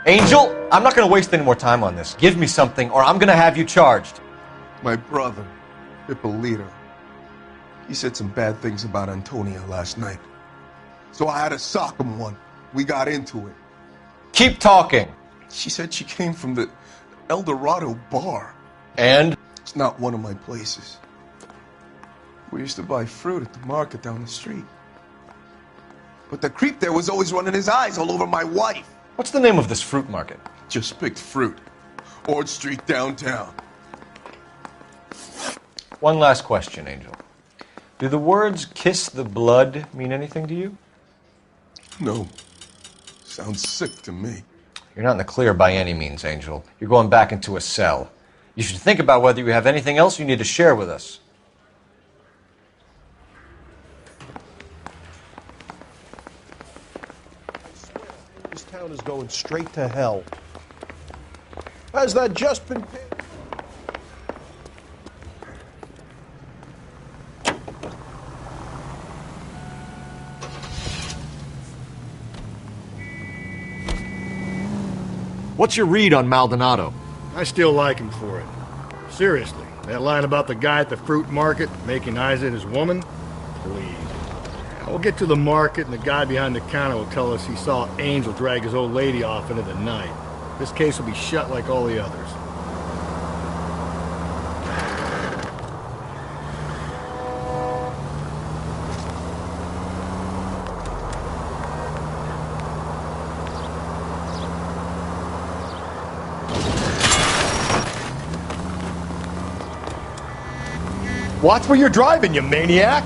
Speaker 13: Angel, I'm not going to waste any more time on this. Give me something, or I'm going to have you charged.
Speaker 8: My brother, Hippolito, he said some bad things about Antonia last night. So I had to sock him one. We got into it.
Speaker 13: Keep talking.
Speaker 8: She said she came from the El Dorado bar.
Speaker 13: And?
Speaker 8: It's not one of my places. We used to buy fruit at the market down the street. But the creep there was always running his eyes all over my wife.
Speaker 13: What's the name of this fruit market?
Speaker 8: Just picked fruit. Ord Street downtown.
Speaker 13: One last question, Angel. Do the words kiss the blood mean anything to you?
Speaker 8: No. Sounds sick to me.
Speaker 13: You're not in the clear by any means, Angel. You're going back into a cell. You should think about whether you have anything else you need to share with us.
Speaker 3: This town is going straight to hell. Has that just been paid?
Speaker 4: What's your read on Maldonado?
Speaker 5: I still like him for it. Seriously, that line about the guy at the fruit market making eyes at his woman? Please. We'll get to the market and the guy behind the counter will tell us he saw Angel drag his old lady off into the night. This case will be shut like all the others.
Speaker 2: Watch where you're driving, you maniac!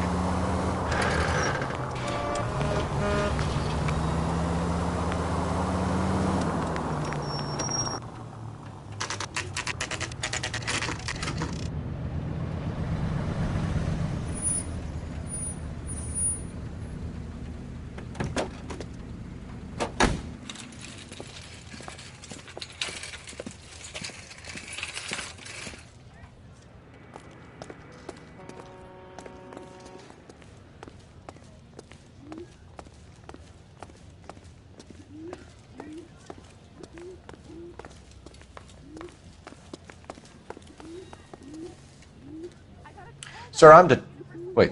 Speaker 13: Sir, Wait,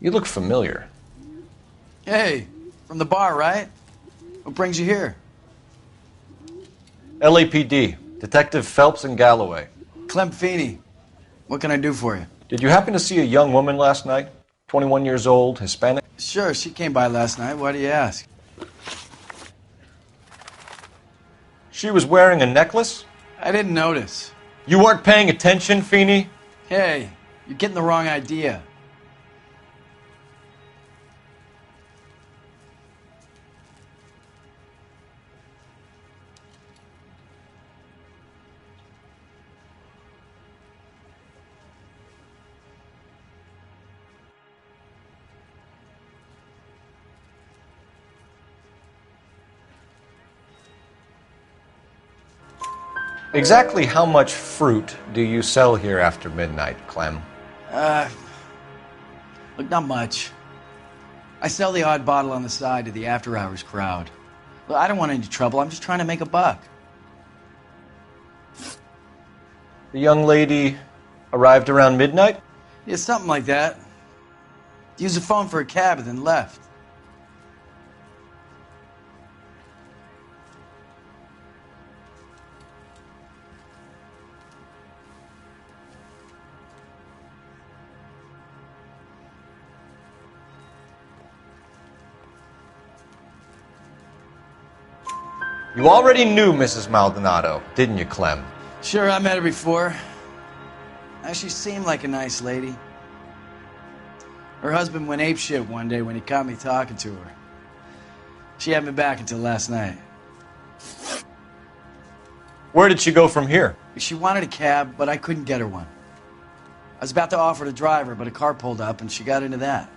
Speaker 13: you look familiar.
Speaker 21: Hey, from the bar, right? What brings you here?
Speaker 13: LAPD, Detective Phelps and Galloway.
Speaker 21: Clem Feeney. What can I do for you?
Speaker 13: Did you happen to see a young woman last night? 21 years old, Hispanic?
Speaker 21: Sure, she came by last night. Why do you ask?
Speaker 13: She was wearing a necklace?
Speaker 21: I didn't notice.
Speaker 13: You weren't paying attention, Feeney?
Speaker 21: Hey, you're getting the wrong idea.
Speaker 13: Exactly how much fruit do you sell here after midnight, Clem?
Speaker 21: Look, not much. I sell the odd bottle on the side to the after-hours crowd. Look, I don't want any trouble. I'm just trying to make a buck.
Speaker 13: The young lady arrived around midnight?
Speaker 21: Yeah, something like that. Used the phone for a cab and then left.
Speaker 13: You already knew Mrs. Maldonado, didn't you, Clem?
Speaker 21: Sure, I met her before. She seemed like a nice lady. Her husband went apeshit one day when he caught me talking to her. She had me back until last night.
Speaker 13: Where did she go from here?
Speaker 21: She wanted a cab, but I couldn't get her one. I was about to offer to drive her, but a car pulled up and she got into that.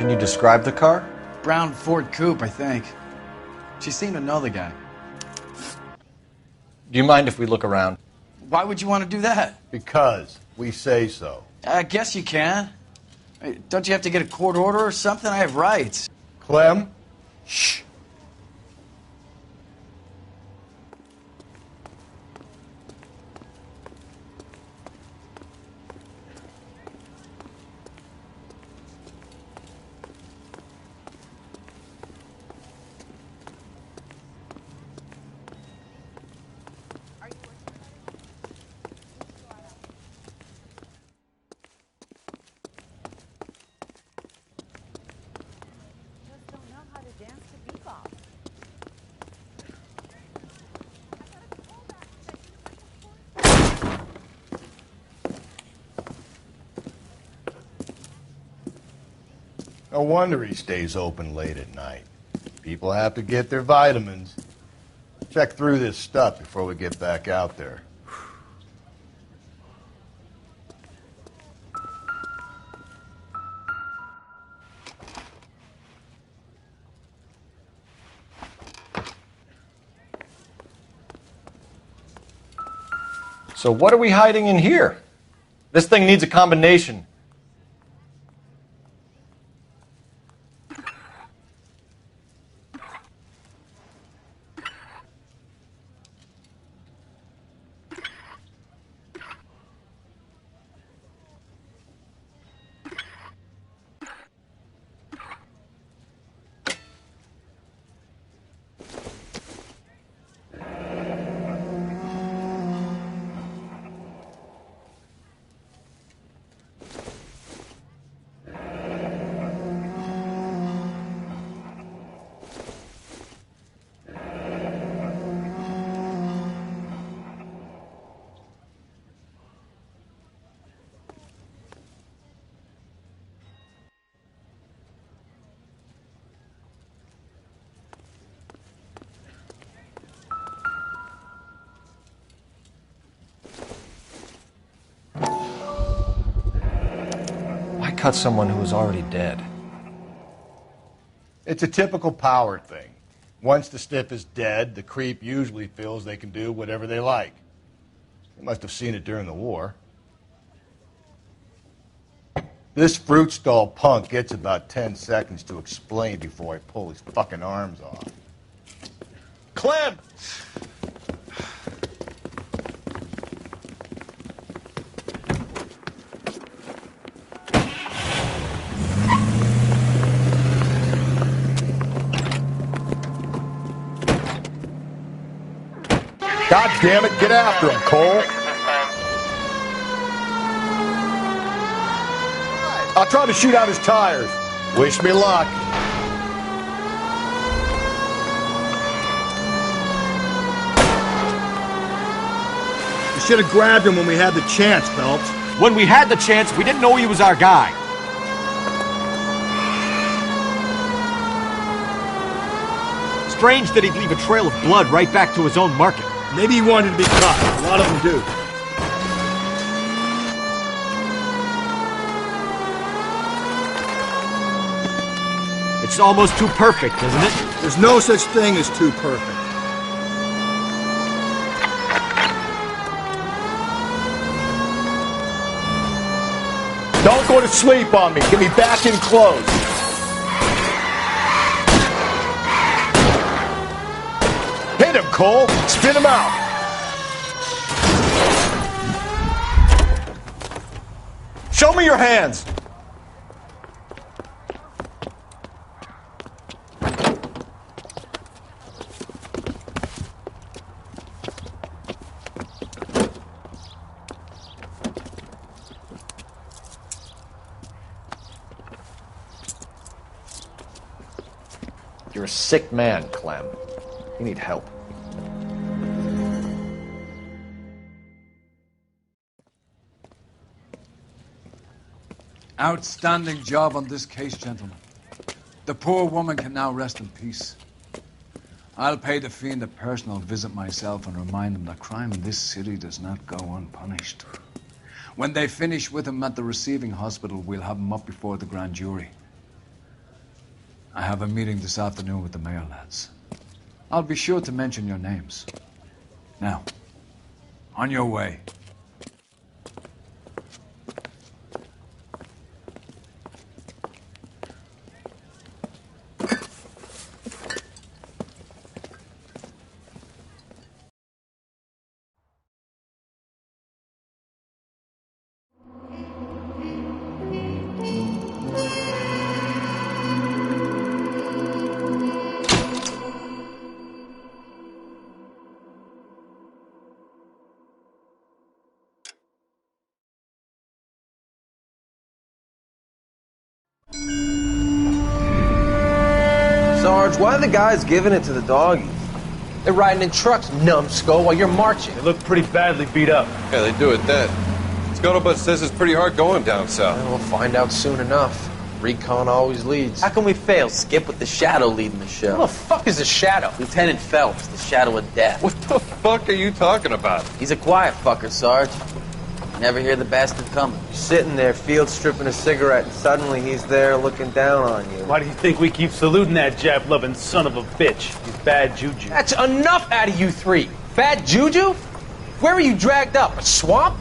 Speaker 13: Can you describe the car?
Speaker 21: Brown Ford Coupe, I think. She seemed to know the guy.
Speaker 13: Do you mind if we look around?
Speaker 21: Why would you want to do that?
Speaker 2: Because we say so.
Speaker 21: I guess you can. Don't you have to get a court order or something? I have rights.
Speaker 2: Clem? Shh. No wonder he stays open late at night. People have to get their vitamins. Check through this stuff before we get back out there.
Speaker 13: So what are we hiding in here? This thing needs a combination. Cut someone who was already dead.
Speaker 2: It's a typical power thing. Once the stiff is dead, the creep usually feels they can do whatever they like. They must have seen it during the war. This fruit stall punk gets about 10 seconds to explain before I pull his fucking arms off.
Speaker 3: Clem!
Speaker 2: God damn it, get after him, Cole. I'll try to shoot out his tires. Wish me luck.
Speaker 5: You should have grabbed him when we had the chance, Phelps.
Speaker 4: When we had the chance, we didn't know he was our guy. Strange that he'd leave a trail of blood right back to his own market.
Speaker 5: Maybe he wanted to be caught. A lot of them do.
Speaker 4: It's almost too perfect, isn't it?
Speaker 5: There's no such thing as too perfect.
Speaker 2: Don't go to sleep on me. Get me back in close. Hit him, Cole. Spin him out.
Speaker 13: Show me your hands.
Speaker 4: You're a sick man, Clem. You need help.
Speaker 25: Outstanding job on this case, gentlemen. The poor woman can now rest in peace. I'll pay the fiend a personal visit myself and remind him that crime in this city does not go unpunished. When they finish with him at the receiving hospital, we'll have him up before the grand jury. I have a meeting this afternoon with the mayor lads. I'll be sure to mention your names. Now, on your way.
Speaker 6: Sarge, why are the guys giving it to the doggies? They're riding in trucks, numbskull, while you're marching.
Speaker 26: They look pretty badly beat up.
Speaker 7: Yeah, they do it then. Scuttlebutt says it's pretty hard going down south.
Speaker 6: We'll find out soon enough. Recon always leads. How can we fail, Skip, with the Shadow leading the show? Who the fuck is the Shadow? Lieutenant Phelps, the Shadow of Death.
Speaker 7: What the fuck are you talking about?
Speaker 6: He's a quiet fucker, Sarge. Never hear the bastard coming. You're sitting there, field stripping a cigarette, and suddenly he's there looking down on you.
Speaker 26: Why do you think we keep saluting that Jap-loving son of a bitch? He's bad juju.
Speaker 6: That's enough out of you three. Bad juju? Where were you dragged up? A swamp?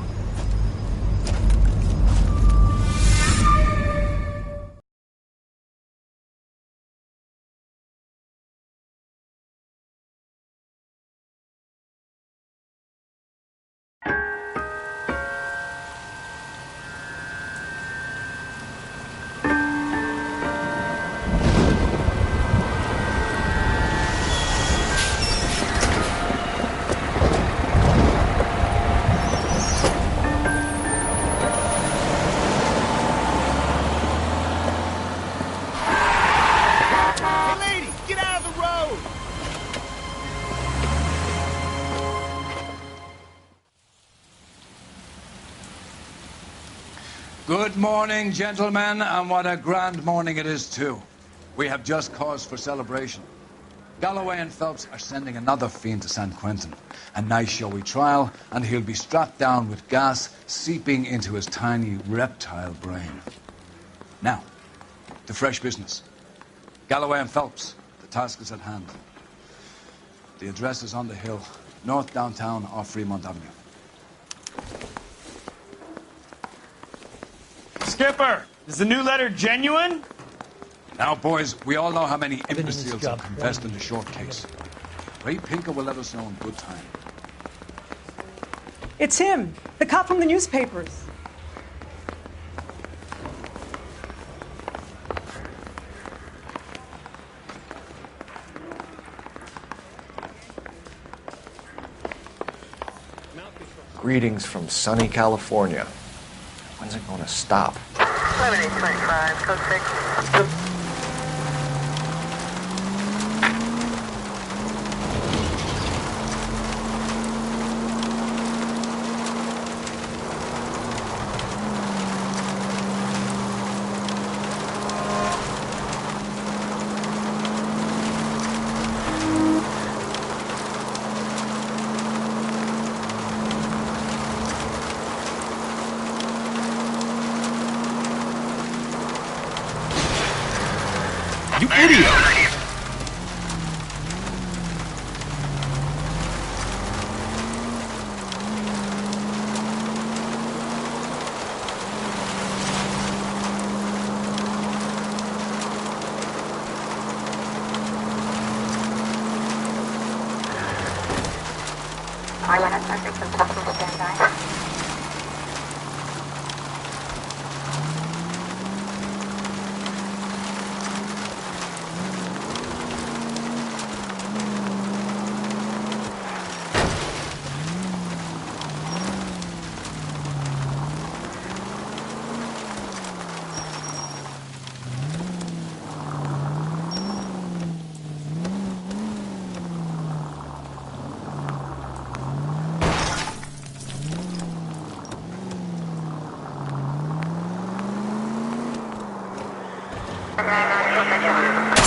Speaker 25: Good morning, gentlemen, and what a grand morning it is, too. We have just cause for celebration. Galloway and Phelps are sending another fiend to San Quentin. A nice showy trial, and he'll be strapped down with gas seeping into his tiny reptile brain. Now, to fresh business. Galloway and Phelps, the task is at hand. The address is on the hill, north downtown off Fremont Avenue.
Speaker 26: Skipper, is the new letter genuine?
Speaker 25: Now, boys, we all know how many imbeciles have confessed in the short case. Ray Pinker will let us know in good time.
Speaker 11: It's him, the cop from the newspapers.
Speaker 12: Greetings from sunny California. When's it going to stop?
Speaker 1: 7825, code 6.
Speaker 12: You idiot!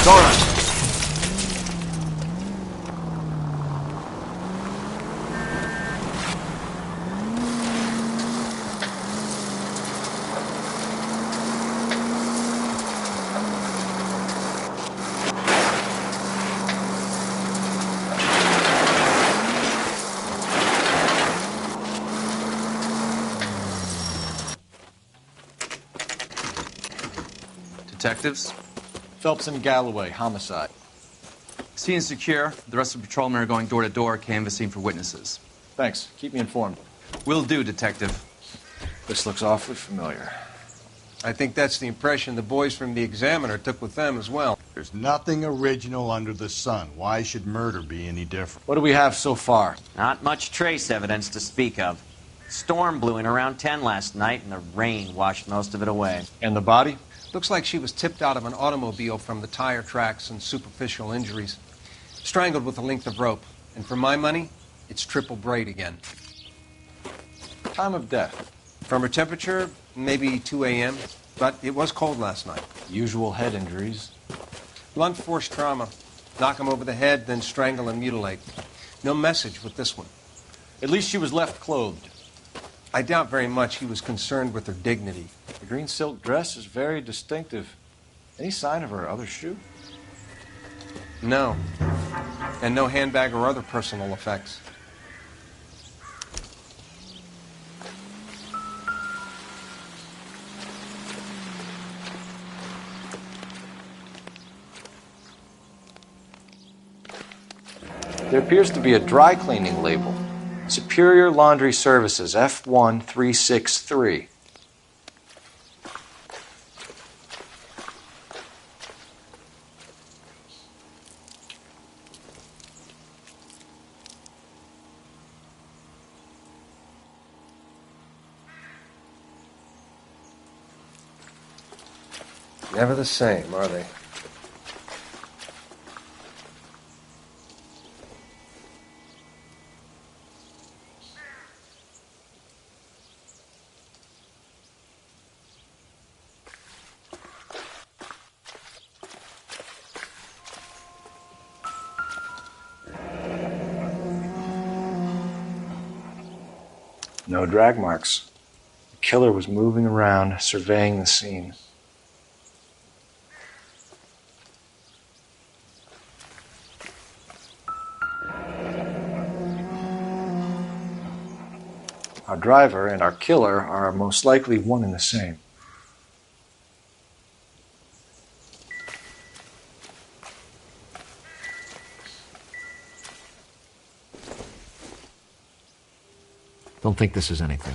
Speaker 12: Dora!
Speaker 6: Detectives?
Speaker 4: Phelps and Galloway, homicide.
Speaker 6: Scene is secure. The rest of the patrolmen are going door to door, canvassing for witnesses.
Speaker 4: Thanks. Keep me informed.
Speaker 6: Will do, Detective.
Speaker 4: This looks awfully familiar.
Speaker 9: I think that's the impression the boys from the Examiner took with them as well.
Speaker 2: There's nothing original under the sun. Why should murder be any different?
Speaker 4: What do we have so far?
Speaker 14: Not much trace evidence to speak of. Storm blew in around 10 last night, and the rain washed most of it away.
Speaker 4: And the body?
Speaker 9: Looks like she was tipped out of an automobile from the tire tracks and superficial injuries. Strangled with a length of rope. And for my money, it's triple braid again.
Speaker 4: Time of death?
Speaker 9: From her temperature, maybe 2 a.m., but it was cold last night.
Speaker 4: Usual head injuries?
Speaker 9: Blunt force trauma. Knock him over the head, then strangle and mutilate. No message with this one.
Speaker 4: At least she was left clothed.
Speaker 9: I doubt very much he was concerned with her dignity.
Speaker 4: The green silk dress is very distinctive. Any sign of her other shoe?
Speaker 9: No. And no handbag or other personal effects.
Speaker 4: There appears to be a dry cleaning label. Superior Laundry Services, F1363.
Speaker 9: Never the same, are they?
Speaker 4: No drag marks. The killer was moving around, surveying the scene. Our driver and our killer are most likely one and the same.
Speaker 12: Don't think this is anything.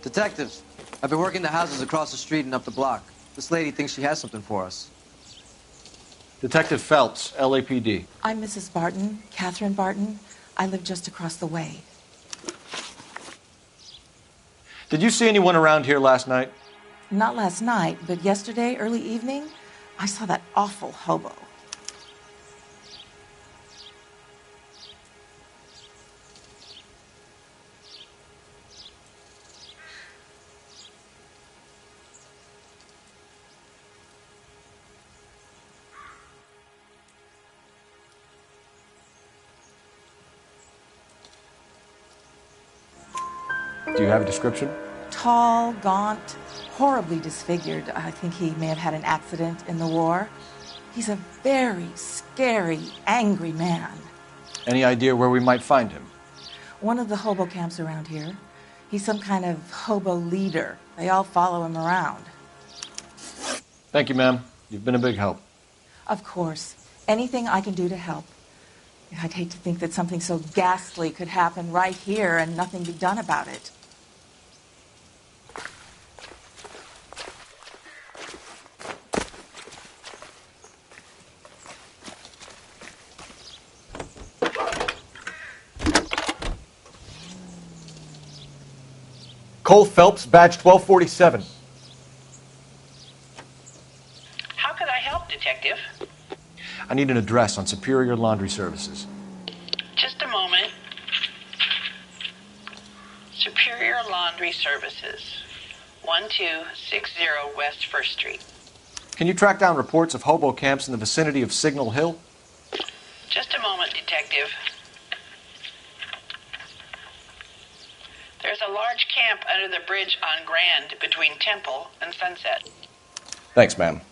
Speaker 6: Detectives, I've been working the houses across the street and up the block. This lady thinks she has something for us.
Speaker 4: Detective Phelps, LAPD.
Speaker 16: I'm Mrs. Barton, Catherine Barton. I live just across the way.
Speaker 4: Did you see anyone around here last night?
Speaker 16: Not last night, but yesterday, early evening, I saw that awful hobo.
Speaker 4: Do you have a description?
Speaker 16: Tall, gaunt, horribly disfigured. I think he may have had an accident in the war. He's a very scary, angry man.
Speaker 4: Any idea where we might find him?
Speaker 16: One of the hobo camps around here. He's some kind of hobo leader. They all follow him around.
Speaker 4: Thank you, ma'am. You've been a big help.
Speaker 16: Of course. Anything I can do to help. I'd hate to think that something so ghastly could happen right here and nothing be done about it.
Speaker 13: Cole Phelps, badge 1247.
Speaker 1: How could I help, Detective?
Speaker 4: I need an address on Superior Laundry Services.
Speaker 1: Just a moment. Superior Laundry Services, 1260 West 1st Street.
Speaker 4: Can you track down reports of hobo camps in the vicinity of Signal Hill?
Speaker 1: Just a moment, Detective. Detective. There's a large camp under the bridge on Grand between Temple and Sunset.
Speaker 10: Thanks, ma'am.